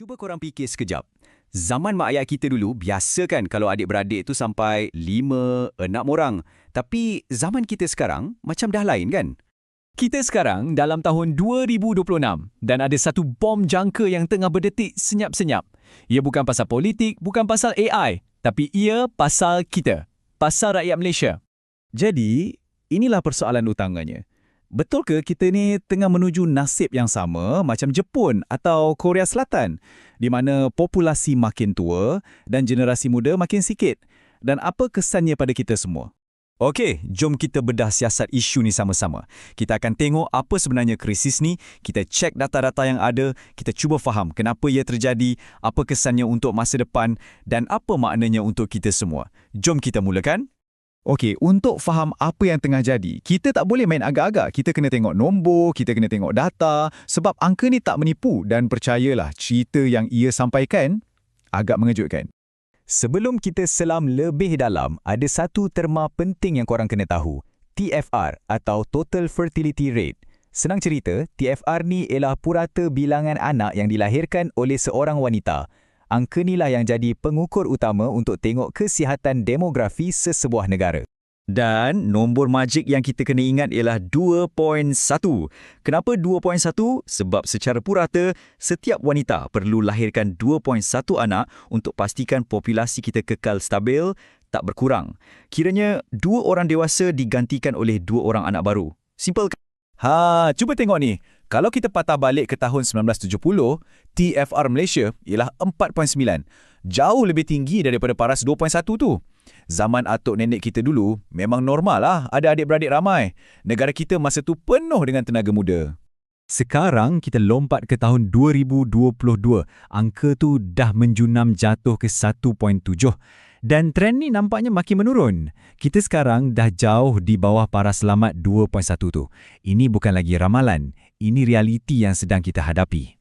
Cuba korang fikir sekejap. Zaman mak ayah kita dulu, biasa kan kalau adik-beradik tu sampai 5, 6 orang. Tapi zaman kita sekarang, macam dah lain kan? Kita sekarang dalam tahun 2026 dan ada satu bom jangka yang tengah berdetik senyap-senyap. Ia bukan pasal politik, bukan pasal AI, tapi ia pasal kita, pasal rakyat Malaysia. Jadi, inilah persoalan utamanya. Betul ke kita ni tengah menuju nasib yang sama macam Jepun atau Korea Selatan, di mana populasi makin tua dan generasi muda makin sikit? Dan apa kesannya pada kita semua? Okey, jom kita bedah siasat isu ni sama-sama. Kita akan tengok apa sebenarnya krisis ni, kita cek data-data yang ada, kita cuba faham kenapa ia terjadi, apa kesannya untuk masa depan dan apa maknanya untuk kita semua. Jom kita mulakan. Okey, untuk faham apa yang tengah jadi, kita tak boleh main agak-agak. Kita kena tengok nombor, kita kena tengok data, sebab angka ni tak menipu dan percayalah, cerita yang ia sampaikan agak mengejutkan. Sebelum kita selam lebih dalam, ada satu terma penting yang korang kena tahu. TFR atau Total Fertility Rate. Senang cerita, TFR ni ialah purata bilangan anak yang dilahirkan oleh seorang wanita. Angka inilah yang jadi pengukur utama untuk tengok kesihatan demografi sesebuah negara. Dan nombor majik yang kita kena ingat ialah 2.1. Kenapa 2.1? Sebab secara purata, setiap wanita perlu lahirkan 2.1 anak untuk pastikan populasi kita kekal stabil, tak berkurang. Kiranya 2 orang dewasa digantikan oleh 2 orang anak baru. Simple kan? Cuba tengok ni. Kalau kita patah balik ke tahun 1970, TFR Malaysia ialah 4.9. Jauh lebih tinggi daripada paras 2.1 tu. Zaman atuk nenek kita dulu, memang normal lah ada adik-beradik ramai. Negara kita masa tu penuh dengan tenaga muda. Sekarang kita lompat ke tahun 2022. Angka tu dah menjunam jatuh ke 1.7. Dan trend ni nampaknya makin menurun. Kita sekarang dah jauh di bawah paras selamat 2.1 tu. Ini bukan lagi ramalan. Ini realiti yang sedang kita hadapi.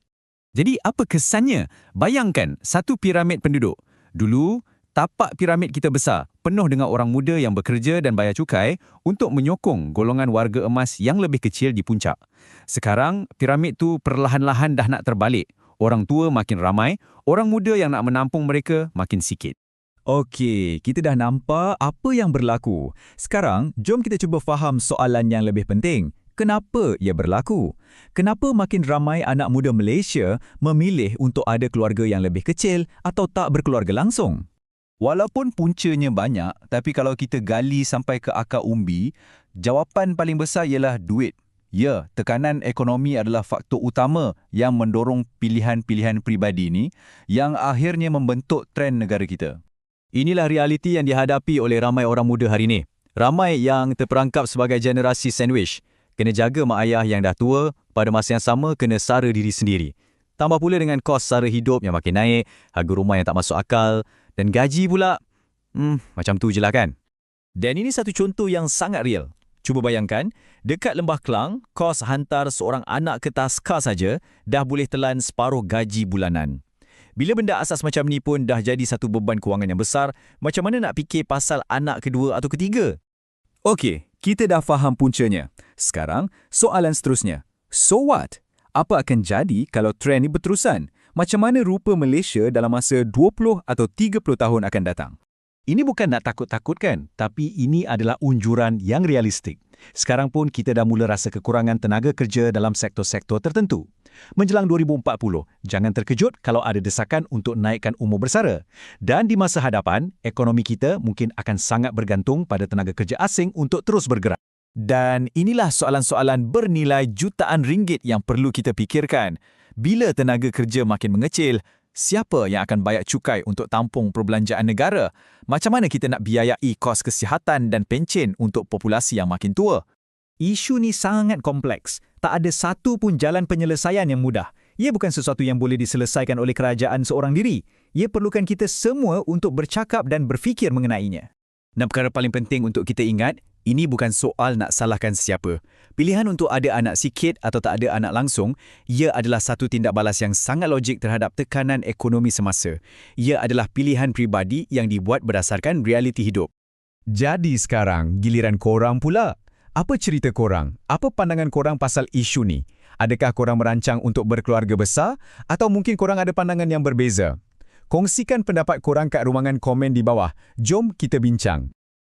Jadi apa kesannya? Bayangkan satu piramid penduduk. Dulu, tapak piramid kita besar, penuh dengan orang muda yang bekerja dan bayar cukai untuk menyokong golongan warga emas yang lebih kecil di puncak. Sekarang, piramid tu perlahan-lahan dah nak terbalik. Orang tua makin ramai, orang muda yang nak menampung mereka makin sikit. Okey, kita dah nampak apa yang berlaku. Sekarang, jom kita cuba faham soalan yang lebih penting. Kenapa ia berlaku? Kenapa makin ramai anak muda Malaysia memilih untuk ada keluarga yang lebih kecil atau tak berkeluarga langsung? Walaupun puncanya banyak, tapi kalau kita gali sampai ke akar umbi, jawapan paling besar ialah duit. Ya, tekanan ekonomi adalah faktor utama yang mendorong pilihan-pilihan peribadi ini yang akhirnya membentuk trend negara kita. Inilah realiti yang dihadapi oleh ramai orang muda hari ini. Ramai yang terperangkap sebagai generasi sandwich. Kena jaga mak ayah yang dah tua, pada masa yang sama kena sara diri sendiri. Tambah pula dengan kos sara hidup yang makin naik, harga rumah yang tak masuk akal, dan gaji pula, macam tu je lah kan. Dan ini satu contoh yang sangat real. Cuba bayangkan, dekat Lembah Kelang, kos hantar seorang anak ke Taska saja dah boleh telan separuh gaji bulanan. Bila benda asas macam ni pun dah jadi satu beban kewangan yang besar, macam mana nak fikir pasal anak kedua atau ketiga? Okey, kita dah faham puncanya. Sekarang, soalan seterusnya. So what? Apa akan jadi kalau trend ni berterusan? Macam mana rupa Malaysia dalam masa 20 atau 30 tahun akan datang? Ini bukan nak takut-takutkan, tapi ini adalah unjuran yang realistik. Sekarang pun kita dah mula rasa kekurangan tenaga kerja dalam sektor-sektor tertentu. Menjelang 2040, jangan terkejut kalau ada desakan untuk naikkan umur bersara. Dan di masa hadapan, ekonomi kita mungkin akan sangat bergantung pada tenaga kerja asing untuk terus bergerak. Dan inilah soalan-soalan bernilai jutaan ringgit yang perlu kita fikirkan. Bila tenaga kerja makin mengecil, siapa yang akan bayar cukai untuk tampung perbelanjaan negara? Macam mana kita nak biayai kos kesihatan dan pencen untuk populasi yang makin tua? Isu ni sangat kompleks. Tak ada satu pun jalan penyelesaian yang mudah. Ia bukan sesuatu yang boleh diselesaikan oleh kerajaan seorang diri. Ia perlukan kita semua untuk bercakap dan berfikir mengenainya. Dan perkara paling penting untuk kita ingat, ini bukan soal nak salahkan siapa. Pilihan untuk ada anak sikit atau tak ada anak langsung, ia adalah satu tindak balas yang sangat logik terhadap tekanan ekonomi semasa. Ia adalah pilihan peribadi yang dibuat berdasarkan realiti hidup. Jadi sekarang, giliran korang pula. Apa cerita korang? Apa pandangan korang pasal isu ni? Adakah korang merancang untuk berkeluarga besar atau mungkin korang ada pandangan yang berbeza? Kongsikan pendapat korang kat ruangan komen di bawah. Jom kita bincang.